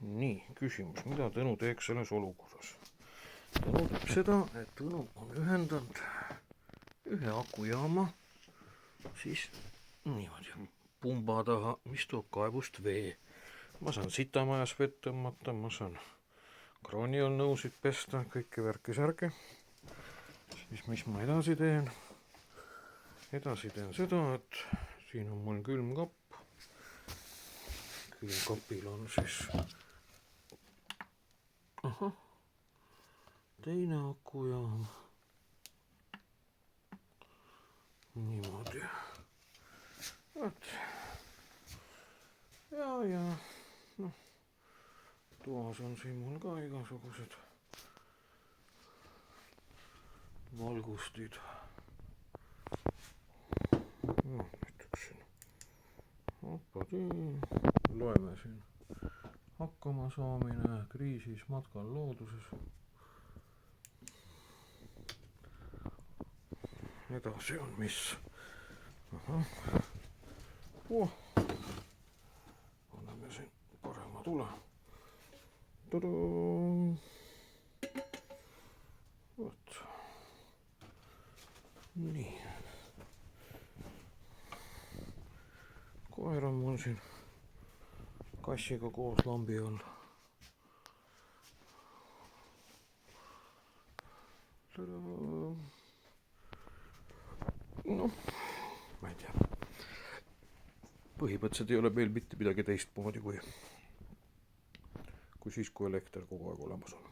Nii, küsimus, mida Tõnu teeks selles olukorras? Tõnu teeb seda, et Tõnu on ühendanud ühe akujaama siis niimoodi pumba taha, mis toob kaevust vee. Ma saan sitamajas vett tõmmata, ma saan kraani all nõusid pesta, kõike värki-särgi. Siis mis ma edasi teen? Edasi teen seda, et siin on mul külmkapp. Külmkapil on siis teine akujaam. Niimoodi. Võt. Ja noh, toas on siin mul ka igasugused valgustid. Näiteks siin. Loeme siin. Hakkama saamine kriisis matkal looduses. Edasi on mis? Anname siin parema tule. Võt. Nii. Koer on mul siin kassiga koos lambi all. Noh, ma ei tea. Põhimõtteliselt ei ole meil mitte midagi teistmoodi kui siis, kui elekter kogu aeg olemas on.